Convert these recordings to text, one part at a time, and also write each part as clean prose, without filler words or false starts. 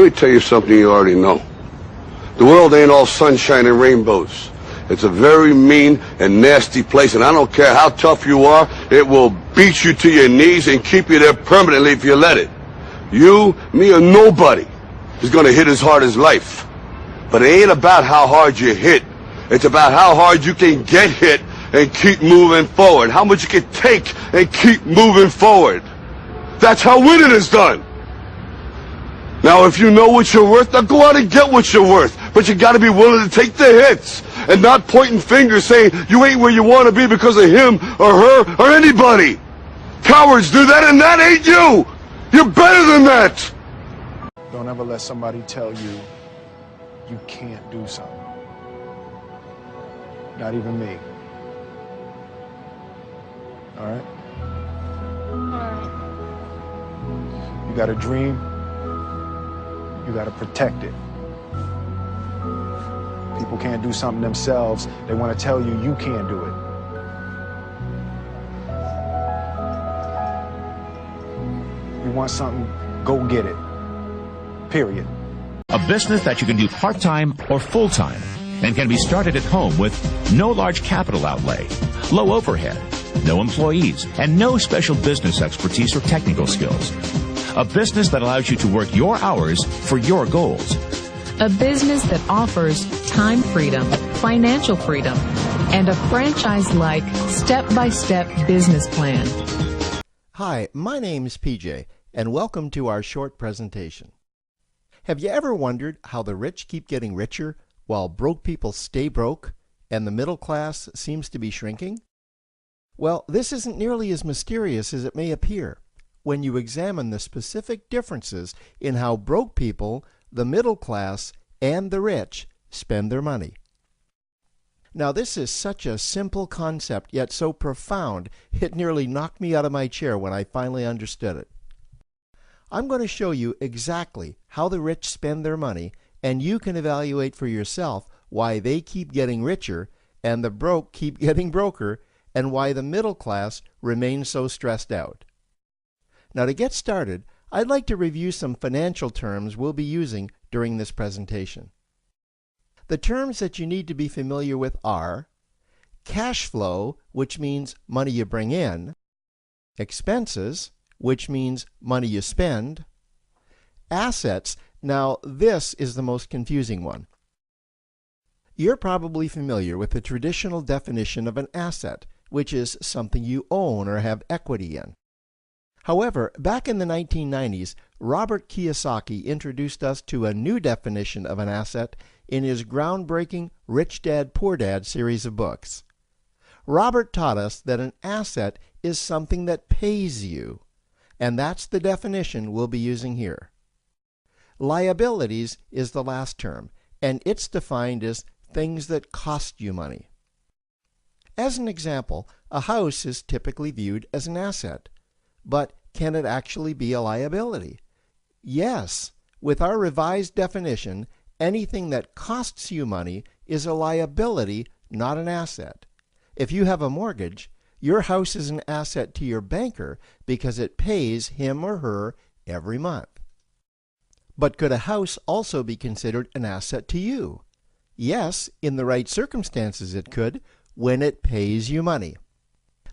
Let me tell you something you already know. The world ain't all sunshine and rainbows. It's a very mean and nasty place, and I don't care how tough you are, it will beat you to your knees and keep you there permanently if you let it. You, me, or nobody is going to hit as hard as life. But it ain't about how hard you hit. It's about how hard you can get hit and keep moving forward. How much you can take and keep moving forward. That's how winning is done. Now, if you know what you're worth, now go out and get what you're worth. But you got to be willing to take the hits and not pointing fingers saying you ain't where you want to be because of him or her or anybody. Cowards do that, and that ain't you. You're better than that. Don't ever let somebody tell you you can't do something. Not even me. All right? All right. You got a dream, you got to protect it. People can't do something themselves. They want to tell you you can't do it. You want something, go get it. Period. A business that you can do part-time or full-time and can be started at home with no large capital outlay, low overhead, no employees, and no special business expertise or technical skills. A business that allows you to work your hours for your goals. A business that offers time freedom, financial freedom, and a franchise-like, step-by-step business plan. Hi, my name's PJ, and welcome to our short presentation. Have you ever wondered how the rich keep getting richer while broke people stay broke and the middle class seems to be shrinking? Well, this isn't nearly as mysterious as it may appear when you examine the specific differences in how broke people, the middle class, and the rich spend their money. Now, this is such a simple concept, yet so profound, it nearly knocked me out of my chair when I finally understood it. I'm going to show you exactly how the rich spend their money, and you can evaluate for yourself why they keep getting richer and the broke keep getting broker, and why the middle class remains so stressed out. Now, to get started, I'd like to review some financial terms we'll be using during this presentation. The terms that you need to be familiar with are cash flow, which means money you bring in, expenses, which means money you spend, assets. Now, this is the most confusing one. You're probably familiar with the traditional definition of an asset, which is something you own or have equity in. However, back in the 1990s, Robert Kiyosaki introduced us to a new definition of an asset in his groundbreaking Rich Dad, Poor Dad series of books. Robert taught us that an asset is something that pays you, and that's the definition we'll be using here. Liabilities is the last term, and it's defined as things that cost you money. As an example, a house is typically viewed as an asset. But can it actually be a liability? Yes. With our revised definition, anything that costs you money is a liability, not an asset. If you have a mortgage, your house is an asset to your banker because it pays him or her every month. But could a house also be considered an asset to you? Yes, in the right circumstances it could, when it pays you money.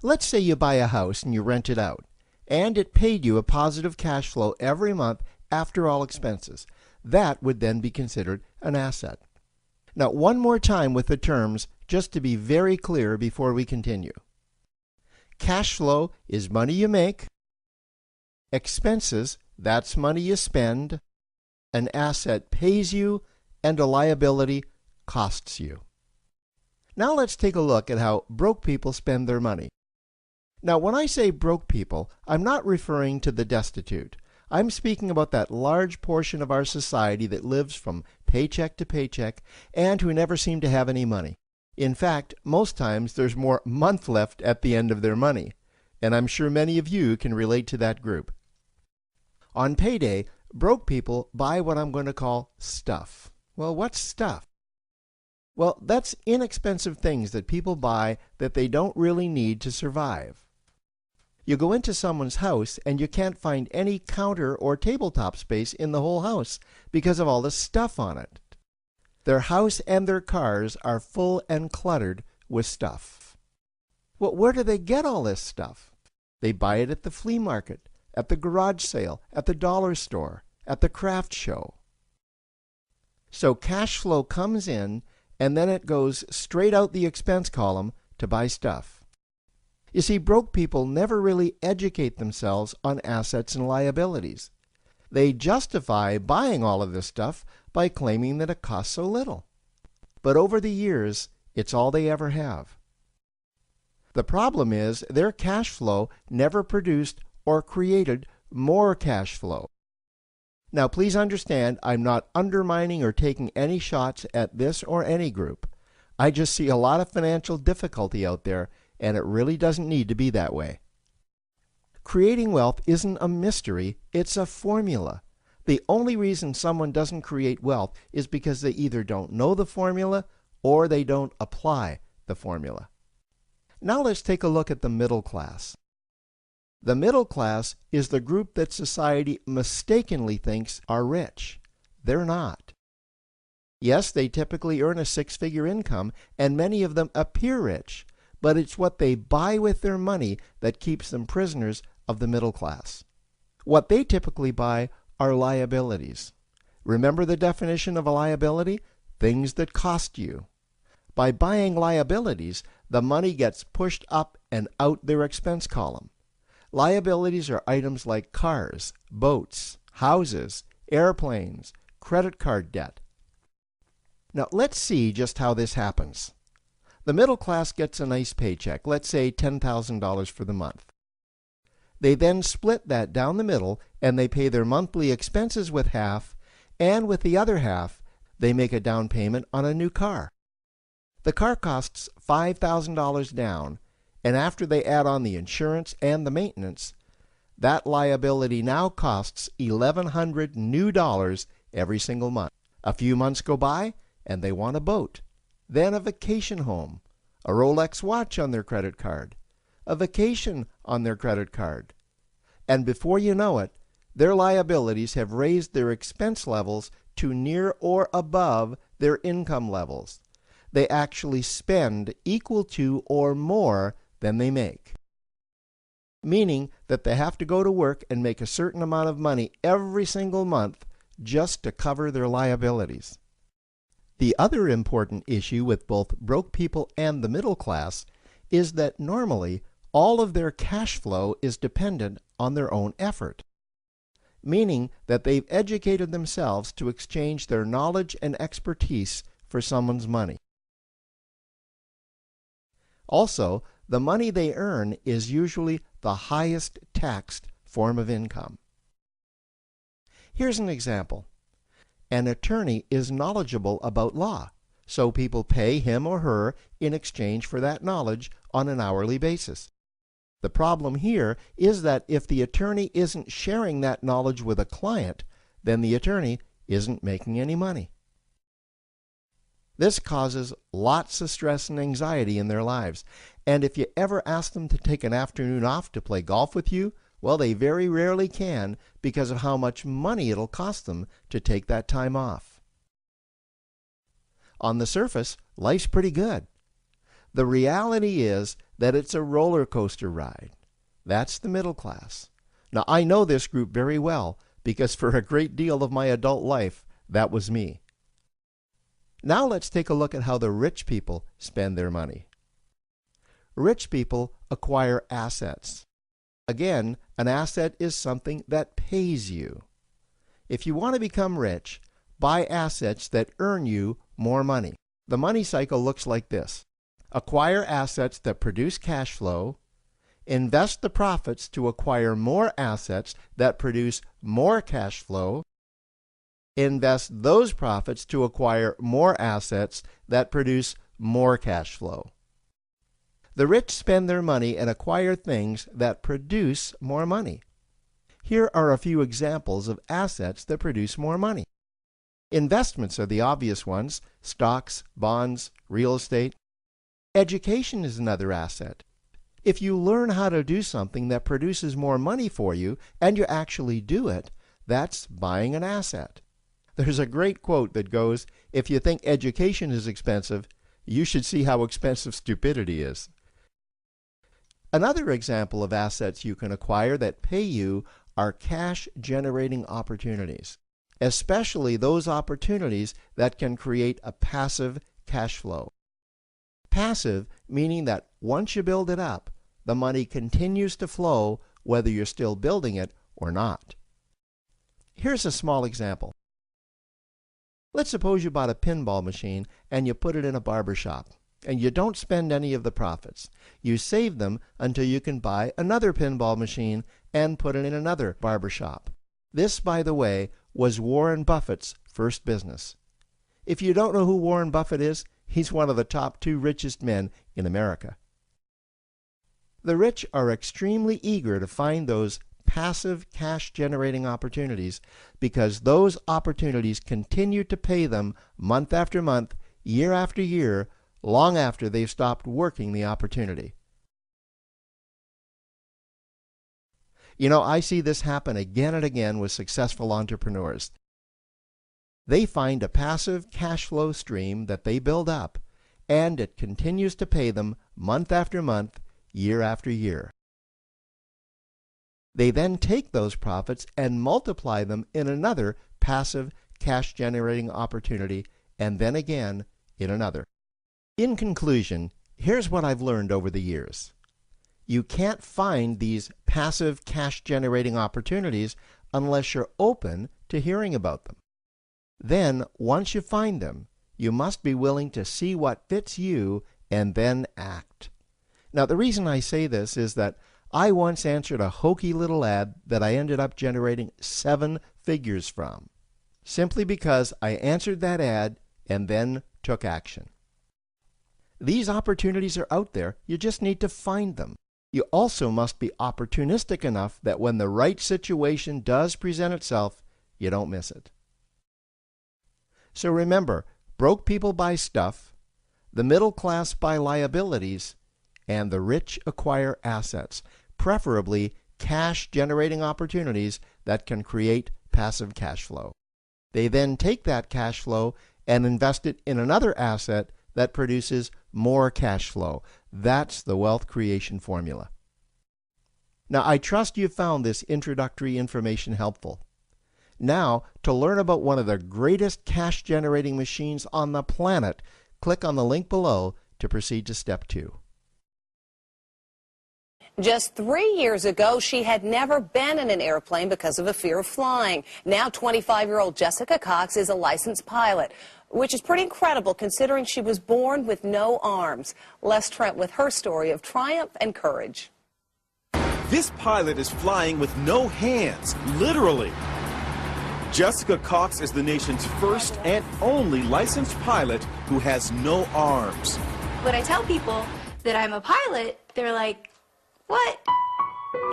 Let's say you buy a house and you rent it out, and it paid you a positive cash flow every month after all expenses. That would then be considered an asset. Now, one more time with the terms, just to be very clear before we continue. Cash flow is money you make. Expenses, that's money you spend. An asset pays you, and a liability costs you. Now let's take a look at how broke people spend their money. Now, when I say broke people, I'm not referring to the destitute. I'm speaking about that large portion of our society that lives from paycheck to paycheck and who never seem to have any money. In fact, most times there's more month left at the end of their money, and I'm sure many of you can relate to that group. On payday, broke people buy what I'm going to call stuff. Well, what's stuff? Well, that's inexpensive things that people buy that they don't really need to survive. You go into someone's house and you can't find any counter or tabletop space in the whole house because of all the stuff on it. Their house and their cars are full and cluttered with stuff. Well, where do they get all this stuff? They buy it at the flea market, at the garage sale, at the dollar store, at the craft show. So cash flow comes in and then it goes straight out the expense column to buy stuff. You see, broke people never really educate themselves on assets and liabilities. They justify buying all of this stuff by claiming that it costs so little. But over the years, it's all they ever have. The problem is their cash flow never produced or created more cash flow. Now, please understand, I'm not undermining or taking any shots at this or any group. I just see a lot of financial difficulty out there, and it really doesn't need to be that way. Creating wealth isn't a mystery, it's a formula. The only reason someone doesn't create wealth is because they either don't know the formula or they don't apply the formula. Now let's take a look at the middle class. The middle class is the group that society mistakenly thinks are rich. They're not. Yes, they typically earn a six-figure income, and many of them appear rich, but it's what they buy with their money that keeps them prisoners of the middle class. What they typically buy are liabilities. Remember the definition of a liability? Things that cost you. By buying liabilities, the money gets pushed up and out their expense column. Liabilities are items like cars, boats, houses, airplanes, credit card debt. Now let's see just how this happens. The middle class gets a nice paycheck, let's say $10,000 for the month. They then split that down the middle and they pay their monthly expenses with half, and with the other half, they make a down payment on a new car. The car costs $5,000 down, and after they add on the insurance and the maintenance, that liability now costs $1,100 new every single month. A few months go by, and they want a boat, then a vacation home, a Rolex watch on their credit card, a vacation on their credit card. And before you know it, their liabilities have raised their expense levels to near or above their income levels. They actually spend equal to or more than they make. Meaning that they have to go to work and make a certain amount of money every single month just to cover their liabilities. The other important issue with both broke people and the middle class is that normally all of their cash flow is dependent on their own effort, meaning that they've educated themselves to exchange their knowledge and expertise for someone's money. Also, the money they earn is usually the highest taxed form of income. Here's an example. An attorney is knowledgeable about law, so people pay him or her in exchange for that knowledge on an hourly basis. The problem here is that if the attorney isn't sharing that knowledge with a client, then the attorney isn't making any money. This causes lots of stress and anxiety in their lives, and if you ever ask them to take an afternoon off to play golf with you, well, they very rarely can because of how much money it'll cost them to take that time off. On the surface, life's pretty good. The reality is that it's a roller coaster ride. That's the middle class. Now, I know this group very well because for a great deal of my adult life, that was me. Now let's take a look at how the rich people spend their money. Rich people acquire assets. Again, an asset is something that pays you. If you want to become rich, buy assets that earn you more money. The money cycle looks like this. Acquire assets that produce cash flow, invest the profits to acquire more assets that produce more cash flow, invest those profits to acquire more assets that produce more cash flow. The rich spend their money and acquire things that produce more money. Here are a few examples of assets that produce more money. Investments are the obvious ones: stocks, bonds, real estate. Education is another asset. If you learn how to do something that produces more money for you and you actually do it, that's buying an asset. There's a great quote that goes, "If you think education is expensive, you should see how expensive stupidity is." Another example of assets you can acquire that pay you are cash-generating opportunities, especially those opportunities that can create a passive cash flow. Passive meaning that once you build it up, the money continues to flow whether you're still building it or not. Here's a small example. Let's suppose you bought a pinball machine and you put it in a barber shop, and you don't spend any of the profits. You save them until you can buy another pinball machine and put it in another barber shop. This, by the way, was Warren Buffett's first business. If you don't know who Warren Buffett is, he's one of the top 2 richest men in America. The rich are extremely eager to find those passive cash-generating opportunities because those opportunities continue to pay them month after month, year after year, long after they've stopped working the opportunity. You know, I see this happen again and again with successful entrepreneurs. They find a passive cash flow stream that they build up, and it continues to pay them month after month, year after year. They then take those profits and multiply them in another passive cash-generating opportunity, and then again in another. In conclusion, here's what I've learned over the years. You can't find these passive cash-generating opportunities unless you're open to hearing about them. Then, once you find them, you must be willing to see what fits you and then act. Now, the reason I say this is that I once answered a hokey little ad that I ended up generating 7 figures from, simply because I answered that ad and then took action. These opportunities are out there, you just need to find them. You also must be opportunistic enough that when the right situation does present itself, you don't miss it. So remember, broke people buy stuff, the middle class buy liabilities, and the rich acquire assets, preferably cash-generating opportunities that can create passive cash flow. They then take that cash flow and invest it in another asset that produces more cash flow. That's the wealth creation formula. Now, I trust you found this introductory information helpful. Now, to learn about one of the greatest cash-generating machines on the planet, click on the link below to proceed to step 2. Just 3 years ago, she had never been in an airplane because of a fear of flying. Now, 25-year-old Jessica Cox is a licensed pilot, which is pretty incredible considering she was born with no arms. Les Trent with her story of triumph and courage. This pilot is flying with no hands, literally. Jessica Cox is the nation's first and only licensed pilot who has no arms. When I tell people that I'm a pilot, they're like, "What?"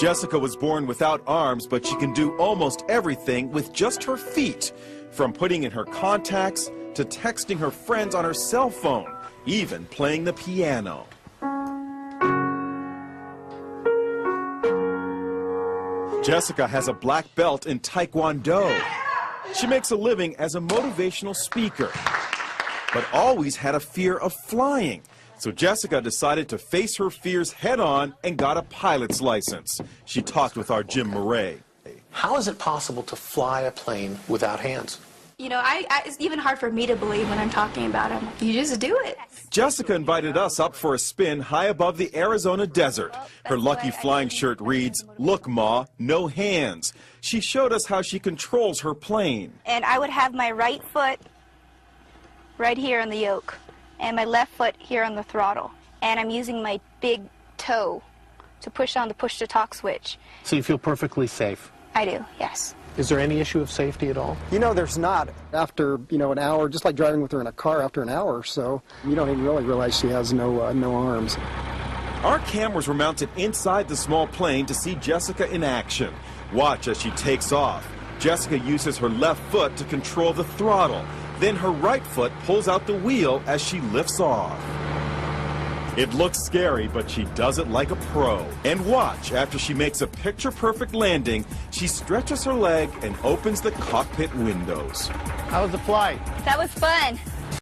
Jessica was born without arms, but she can do almost everything with just her feet, from putting in her contacts to texting her friends on her cell phone, even playing the piano. Jessica has a black belt in Taekwondo. She makes a living as a motivational speaker, but always had a fear of flying. So Jessica decided to face her fears head-on and got a pilot's license. She talked with our Jim Murray. How is it possible to fly a plane without hands? You know, it's even hard for me to believe when I'm talking about them. You just do it. Jessica invited us up for a spin high above the Arizona desert. Her lucky flying shirt reads, "Look, Ma, no hands." She showed us how she controls her plane. And I would have my right foot right here on the yoke and my left foot here on the throttle. And I'm using my big toe to push on the push-to-talk switch. So you feel perfectly safe? I do, yes. Is there any issue of safety at all? You know, there's not. After, an hour, just like driving with her in a car, after an hour or so, you don't even really realize she has no arms. Our cameras were mounted inside the small plane to see Jessica in action. Watch as she takes off. Jessica uses her left foot to control the throttle. Then her right foot pulls out the wheel as she lifts off. It looks scary, but she does it like a pro. And watch, after she makes a picture-perfect landing, she stretches her leg and opens the cockpit windows. How was the flight? That was fun.